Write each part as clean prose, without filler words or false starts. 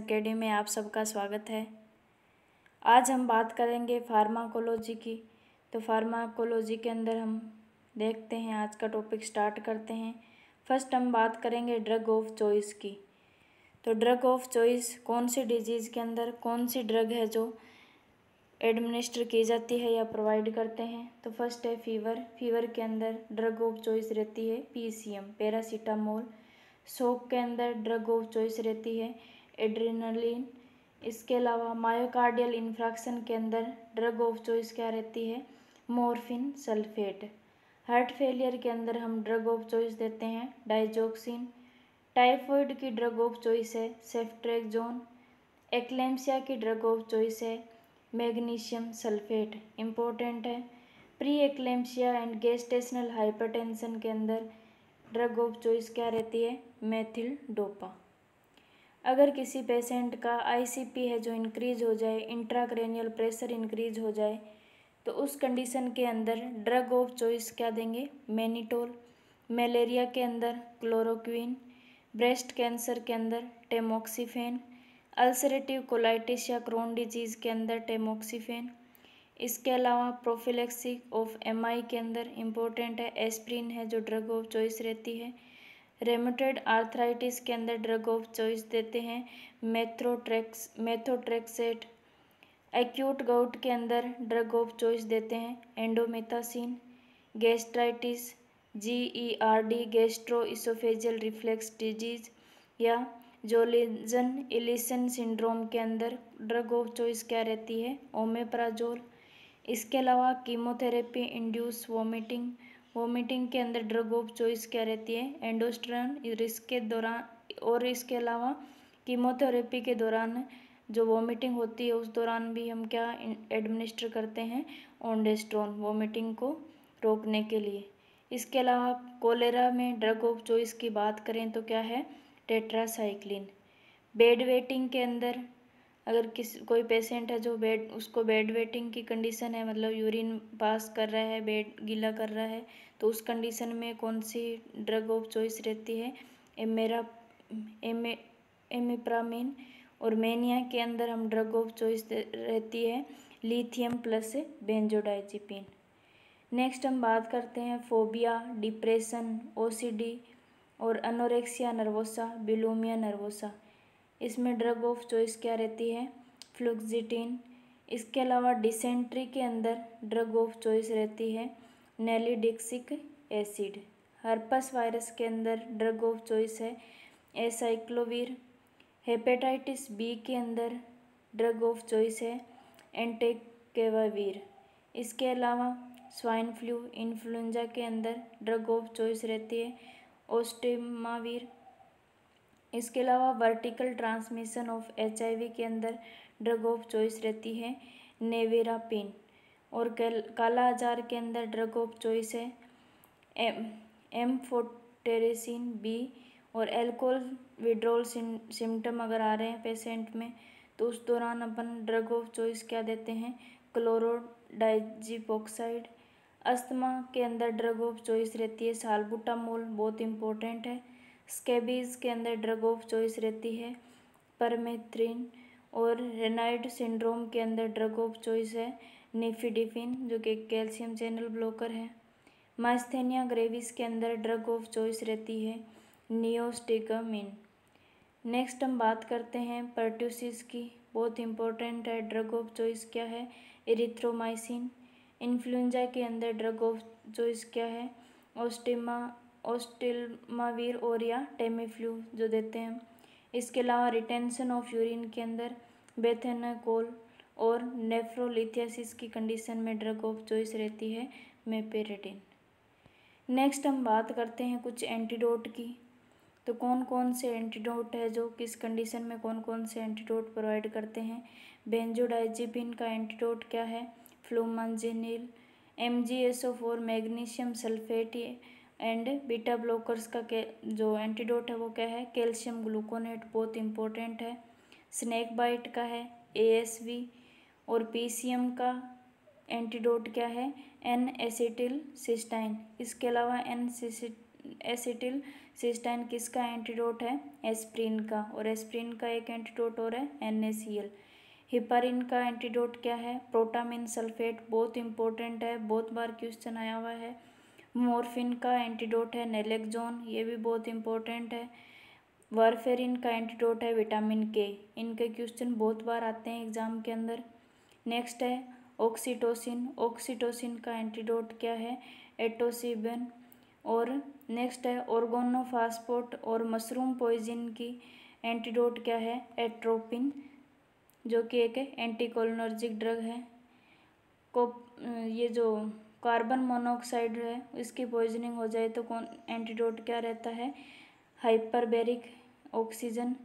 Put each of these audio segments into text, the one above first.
Academy में आप सबका स्वागत है। आज हम बात करेंगे फार्माकोलॉजी की। तो फार्माकोलॉजी के अंदर हम देखते हैं, आज का टॉपिक स्टार्ट करते हैं। फर्स्ट हम बात करेंगे ड्रग ऑफ चॉइस की। तो ड्रग ऑफ चॉइस कौन सी डिजीज़ के अंदर कौन सी ड्रग है जो एडमिनिस्टर की जाती है या प्रोवाइड करते हैं। तो फर्स्ट है फीवर। फीवर के अंदर ड्रग ऑफ चॉइस रहती है PCM पैरासीटामोल। शॉक के अंदर ड्रग ऑफ चॉइस रहती है एड्रेनलिन। इसके अलावा मायोकार्डियल इन्फ्रैक्शन के अंदर ड्रग ऑफ चॉइस क्या रहती है मॉर्फिन सल्फेट। हार्ट फेलियर के अंदर हम ड्रग ऑफ चॉइस देते हैं डाइजोक्सिन। टाइफॉइड की ड्रग ऑफ चॉइस है सेफ्ट्रेक्सोन। एक्लेम्सिया की ड्रग ऑफ चॉइस है मैग्नीशियम सल्फेट। इम्पोर्टेंट है। Pre eclampsia and gestational hypertension के अंदर ड्रग ऑफ चॉइस क्या रहती है मेथिल डोपा। अगर किसी पेशेंट का ICP है जो इंक्रीज हो जाए, इंट्राक्रेनियल प्रेशर इंक्रीज हो जाए, तो उस कंडीशन के अंदर ड्रग ऑफ चॉइस क्या देंगे मैनिटोल। मलेरिया के अंदर क्लोरोक्विन। ब्रेस्ट कैंसर के अंदर टेमोक्सिफेन। अल्सरेटिव कोलाइटिस या क्रोन डिजीज़ के अंदर टेमोक्सिफेन। इसके अलावा प्रोफिलेक्सिस ऑफ MI के अंदर इम्पोर्टेंट है एस्प्रिन है जो ड्रग ऑफ चॉइस रहती है। रेमेटॉइड आर्थराइटिस के अंदर ड्रग ऑफ चॉइस देते हैं मेथोट्रेक्सेट। एक्यूट गाउट के अंदर ड्रग ऑफ चॉइस देते हैं indomethacin. Gastritis GERD gastro oesophageal reflex disease या जोलिंसन इलिसन सिंड्रोम के अंदर ड्रग ऑफ चॉइस क्या रहती है ओमेप्राजोल। इसके अलावा कीमोथेरेपी इंड्यूस वोमिटिंग के अंदर ड्रग ऑफ चॉइस क्या रहती है एंडोस्टेरॉन। रिस्क के दौरान और इसके अलावा कीमोथेरेपी के दौरान जो वोमिटिंग होती है उस दौरान भी हम क्या एडमिनिस्टर करते हैं ओंडेस्ट्रोन वोमिटिंग को रोकने के लिए। इसके अलावा कोलेरा में ड्रग ऑफ चॉइस की बात करें तो क्या है टेट्रासाइक्लिन। बेड वेटिंग के अंदर अगर कोई पेशेंट है जो उसको बेड वेटिंग की कंडीशन है, मतलब यूरिन पास कर रहा है बेड गीला कर रहा है, तो उस कंडीशन में कौन सी ड्रग ऑफ चॉइस रहती है एमिप्रामिन। और मेनिया के अंदर हम ड्रग ऑफ चॉइस रहती है लिथियम प्लस बेंजोडाइजिपिन। नेक्स्ट हम बात करते हैं फोबिया, डिप्रेशन, OCD और अनोरेक्सिया नर्वोसा, बुलिमिया नर्वोसा। इसमें ड्रग ऑफ चॉइस क्या रहती है फ्लुक्सिटिन। इसके अलावा डिसेंट्री के अंदर ड्रग ऑफ चॉइस रहती है नेलिडिक्सिक एसिड। हर्पस वायरस के अंदर ड्रग ऑफ चॉइस है एसाइक्लोवीर। हेपेटाइटिस B के अंदर ड्रग ऑफ चॉइस है एंटेकेवावीर। इसके अलावा स्वाइन फ्लू इन्फ्लुएंजा के अंदर ड्रग ऑफ चॉइस रहती है ओस्टेमावीर। इसके अलावा वर्टिकल ट्रांसमिशन ऑफ HIV के अंदर ड्रग ऑफ चॉइस रहती है नेवेरापिन। और काला आजार के अंदर ड्रग ऑफ चॉइस है एम्फोटेरेसिन B। और एल्कोहल विड्रॉल सिम्टम अगर आ रहे हैं पेशेंट में तो उस दौरान अपन ड्रग ऑफ चॉइस क्या देते हैं क्लोरोडाइजिपोक्साइड। अस्थमा के अंदर ड्रग ऑफ चॉइस रहती है साल्बुटामोल, बहुत इंपॉर्टेंट है। स्केबीज के अंदर ड्रग ऑफ चॉइस रहती है परमेथ्रिन। और रेनाइड सिंड्रोम के अंदर ड्रग ऑफ चॉइस है निफिडिफिन जो कि कैल्शियम चैनल ब्लॉकर है। मास्थेनिया ग्रेविस के अंदर ड्रग ऑफ चॉइस रहती है नियोस्टिकामिन। नेक्स्ट हम बात करते हैं पर्ट्यूसिस की, बहुत इंपॉर्टेंट है। ड्रग ऑफ चॉइस क्या है इरिथ्रोमाइसिन। इन्फ्लुएंजा के अंदर ड्रग ऑफ चॉइस क्या है ओस्टेलमावीर और या टेमीफ्लू जो देते हैं। इसके अलावा रिटेंशन ऑफ यूरिन के अंदर बेथेनाकोल और नेफ्रोलिथियासिस की कंडीशन में ड्रग ऑफ चॉइस रहती है मेपेरेटिन। नेक्स्ट हम बात करते हैं कुछ एंटीडोट की। तो कौन कौन से एंटीडोट है जो किस कंडीशन में कौन कौन से एंटीडोट प्रोवाइड करते हैं। बेंजोडाइजिपिन का एंटीडोट क्या है फ्लूमांजिनिल। MgSO4 magnesium sulphate and beta blockers का जो एंटीडोट है वो क्या है कैल्शियम ग्लूकोनेट, बहुत इंपॉर्टेंट है। स्नेक बाइट का है ASV। और PCM का एंटीडोट क्या है N-एसिटिल सिस्टाइन। इसके अलावा एसिटिल सिस्टाइन किसका एंटीडोट है? एस्प्रिन का। और एस्प्रिन का एक एंटीडोट और है NaCl। हिपारिन का एंटीडोट क्या है? Protamine sulphate. बहुत इंपॉर्टेंट है, बहुत बार क्वेश्चन आया हुआ है। मॉर्फिन का एंटीडोट है नेलेक्सोन, ये भी बहुत इंपॉर्टेंट है। वारफेरिन का एंटीडोट है विटामिन के। इनके क्वेश्चन बहुत बार आते हैं एग्जाम के अंदर। नेक्स्ट है ऑक्सीटोसिन। ऑक्सीटोसिन का एंटीडोट क्या है? एटोसिबन। और नेक्स्ट है ऑर्गोनोफास्फोट और मशरूम पॉइजन की एंटीडोट क्या है? एट्रोपिन, जो कि एक एंटीकोलिनर्जिक ड्रग है। ये जो कार्बन मोनोऑक्साइड है इसकी पॉइजनिंग हो जाए तो कौन एंटीडोट क्या रहता है? Hyperbaric oxygen.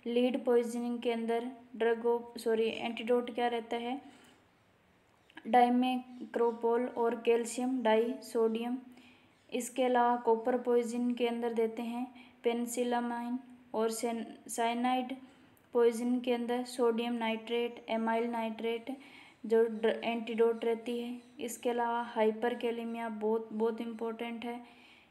लीड पॉइजनिंग के अंदर एंटीडोट क्या रहता है? डाइमेक्रोपोल और कैल्शियम डाई सोडियम। इसके अलावा कॉपर पॉइजन के अंदर देते हैं पेनिसिलामाइन। और साइनाइड पॉइजन के अंदर सोडियम नाइट्रेट, एमाइल नाइट्रेट जो एंटीडोट रहती है। इसके अलावा हाइपरकैलेमिया बहुत बहुत इम्पोर्टेंट है,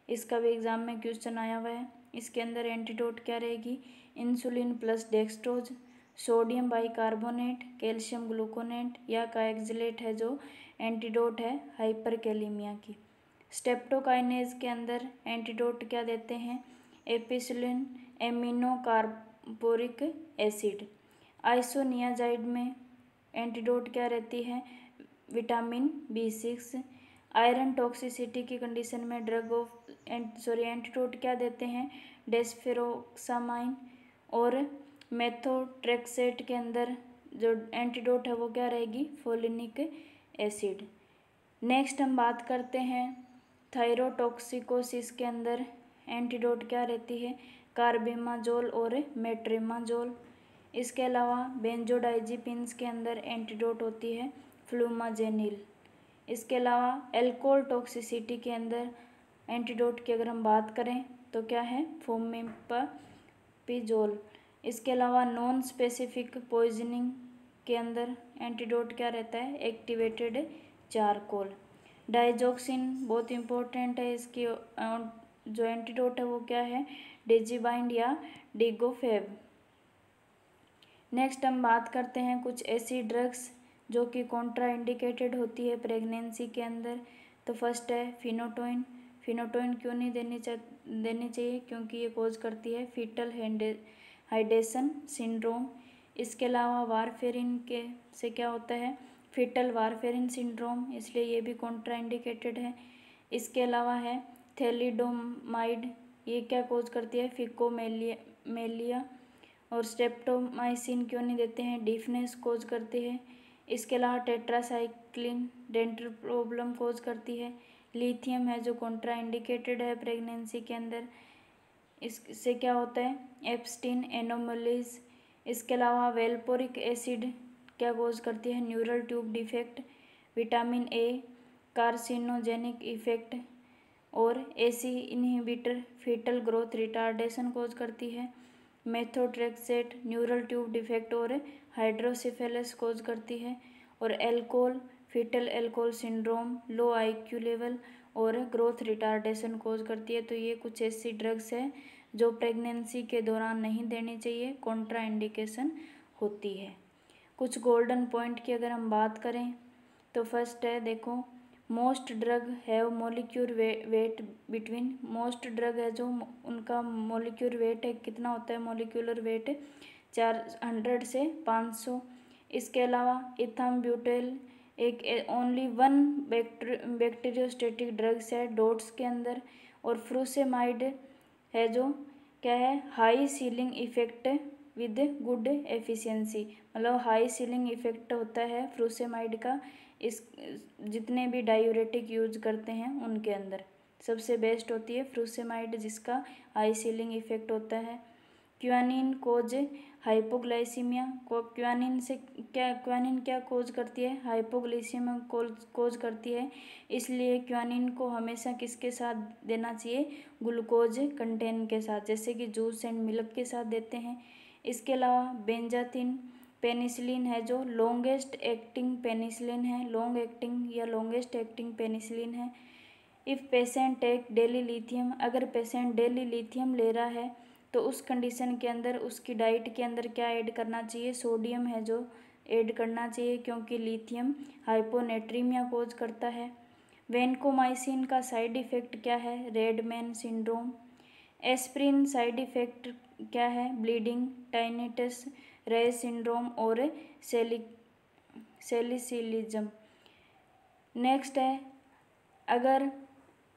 इसका भी एग्जाम में क्वेश्चन आया हुआ है। इसके अंदर एंटीडोट क्या रहेगी? Insulin plus dextrose, sodium bicarbonate, calcium gluconate या काएक्सिलेट है जो एंटीडोट है हाइपरकैलेमिया की। स्टेप्टोकाइनेज के अंदर एंटीडोट क्या देते हैं? एपिसिलिन एमिनो कार्बोरिक एसिड। आइसोनियाजाइड में एंटीडोट क्या रहती है? Vitamin B6। आयरन टॉक्सिसिटी की कंडीशन में एंटीडोट क्या देते हैं? डेस्फेरोक्सामाइन। और मेथोट्रेक्सेट के अंदर जो एंटीडोट है वो क्या रहेगी? Folinic acid. नेक्स्ट हम बात करते हैं थायरोटॉक्सिकोसिस के अंदर एंटीडोट क्या रहती है? कार्बेमाजोल और मेट्रिमाजोल। इसके अलावा बेंजोडाइजिपिन्स के अंदर एंटीडोट होती है फ्लूमाजेनिल। इसके अलावा एल्कोहल टॉक्सिसिटी के अंदर एंटीडोट की अगर हम बात करें तो क्या है? फोमेपापिजोल। इसके अलावा नॉन स्पेसिफिक पॉइजनिंग के अंदर एंटीडोट क्या रहता है? Activated charcoal. डाइजोक्सिन बहुत इंपॉर्टेंट है, इसकी जो एंटीडोट है वो क्या है? डेजिबाइंड या डिगोफेब। नेक्स्ट हम बात करते हैं कुछ ऐसी ड्रग्स जो कि कॉन्ट्रा इंडिकेटेड होती है प्रेगनेंसी के अंदर। तो फर्स्ट है फिनोटोइन। फिनोटोइन क्यों नहीं देनी चाहिए? क्योंकि ये कोज करती है फीटल हाइडेशन सिंड्रोम। इसके अलावा वारफेरिन के से क्या होता है? फीटल वारफेरिन सिंड्रोम, इसलिए ये भी कॉन्ट्रा इंडिकेटेड है। इसके अलावा है थैलिडोमाइड, ये क्या कोज करती है? फिकोमेलिया। और स्ट्रेप्टोमाइसिन क्यों नहीं देते हैं? डीफनेस कोज करती है। इसके अलावा टेट्रासाइक्लिन डेंटल प्रॉब्लम कोज करती है। लिथियम है जो कॉन्ट्रा इंडिकेटेड है प्रेगनेंसी के अंदर, इससे क्या होता है? Ebstein anomalies. इसके अलावा वेल्पोरिक एसिड क्या कोज करती है? Neural tube defect. Vitamin A carcinogenic effect. और ACE inhibitor foetal growth retardation cause करती है। मेथोट्रेक्सेट न्यूरल ट्यूब डिफेक्ट और हाइड्रोसिफेलस कोज करती है। और alcohol foetal alcohol syndrome, low IQ level और ग्रोथ रिटार्डेशन कोज करती है। तो ये कुछ ऐसी ड्रग्स है जो प्रेगनेंसी के दौरान नहीं देनी चाहिए, कॉन्ट्रा इंडिकेशन होती है। कुछ गोल्डन पॉइंट की अगर हम बात करें तो फर्स्ट है, देखो most drug have molecule weight between. Most drug है जो उनका मोलिक्यूल वेट है कितना होता है? मोलिकुलर वेट 400 से 500। इसके अलावा इथाम्ब्यूटेल एक ओनली वन बैक्टीरियोस्टेटिक ड्रग्स है डॉट्स के अंदर। और फ्रूसेमाइड है जो क्या है? High ceiling effect with good efficiency, मतलब हाई सीलिंग इफेक्ट होता है फ्रूसेमाइड का इस जितने भी डायूरेटिक यूज करते हैं उनके अंदर सबसे बेस्ट होती है फ्रूसेमाइड जिसका हाई सीलिंग इफेक्ट होता है। क्वानिन कोज हाइपोग्लाइसीमिया को क्वानिन क्या कोज करती है? हाइपोग्लाइसीमिया कोज करती है। इसलिए क्वानिन को हमेशा किसके साथ देना चाहिए? ग्लूकोज कंटेंट के साथ, जैसे कि जूस एंड मिल्क के साथ देते हैं। इसके अलावा बेंजाथिन पेनिसिलिन है जो लॉन्गेस्ट एक्टिंग पेनिसिलिन है, लॉन्ग एक्टिंग या लॉन्गेस्ट एक्टिंग पेनिसिलिन है। If patient take daily lithium, अगर पेशेंट डेली लिथियम ले रहा है तो उस कंडीशन के अंदर उसकी डाइट के अंदर क्या ऐड करना चाहिए, सोडियम है जो ऐड करना चाहिए, क्योंकि लिथियम हाइपोनेट्रीमिया कोज करता है। वेनकोमाइसिन का साइड इफ़ेक्ट क्या है, Redmayne syndrome. Aspirin side effect क्या है, ब्लीडिंग, टाइनिटस, रेय सिंड्रोम और सेलिसिलिज्म। नेक्स्ट है, अगर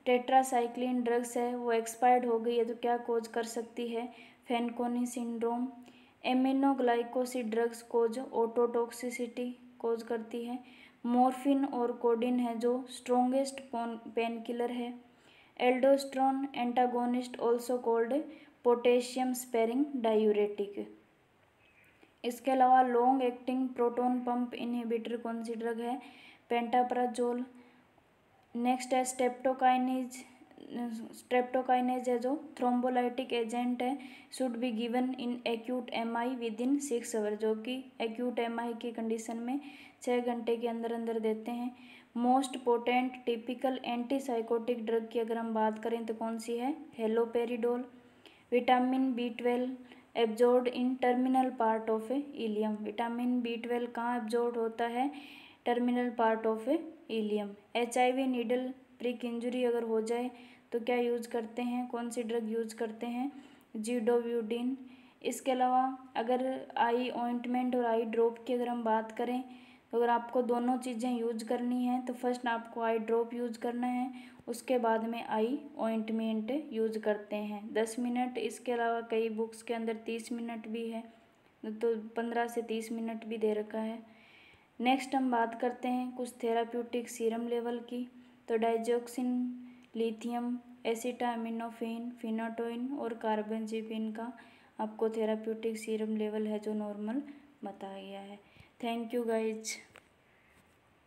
टेट्रासाइक्लिन ड्रग्स है वो एक्सपायर्ड हो गई है तो क्या कोज कर सकती है, फैनकोनी सिंड्रोम। एमिनोग्लाइकोसिड ड्रग्स कोज ओटोटॉक्सिसिटी कोज करती है। मॉर्फिन और कोडिन है जो स्ट्रोंगेस्ट पेन किलर है। Aldosterone antagonist also called potassium sparing diuretic. इसके अलावा long acting proton pump inhibitor कौन सी ड्रग है, पेंटाप्राजोल। नेक्स्ट है स्ट्रेप्टोकाइनेज है जो थ्रोम्बोलाइटिक एजेंट है, should be given in acute MI within 6 hour, जो कि एक्यूट एमआई की कंडीशन में 6 घंटे के अंदर अंदर देते हैं। Most potent typical antipsychotic drug की अगर हम बात करें तो कौन सी है, haloperidol. Vitamin B12 absorb in terminal part of ileum, vitamin B12 कहाँ एब्जॉर्ब होता है, terminal part of ileum. HIV needle prick injury अगर हो जाए तो क्या यूज करते हैं, कौन सी ड्रग यूज करते हैं, जिडोव्यूडिन। इसके अलावा अगर आई ऑइंटमेंट और आई ड्रॉप की अगर हम बात करें तो अगर आपको दोनों चीज़ें यूज करनी है तो फर्स्ट आपको आई ड्रॉप यूज करना है, उसके बाद में आई ऑइंटमेंट यूज करते हैं 10 मिनट। इसके अलावा कई बुक्स के अंदर 30 मिनट भी है, तो 15 से 30 मिनट भी दे रखा है। नेक्स्ट हम बात करते हैं कुछ थेराप्यूटिक सीरम लेवल की, तो डाइजोक्सिन, लिथियम, एसिटामिनोफेन, फिनाटोइन और कार्बेंजीपिन का आपको थेराप्यूटिक सीरम लेवल है जो नॉर्मल बताया गया है। Thank you guys.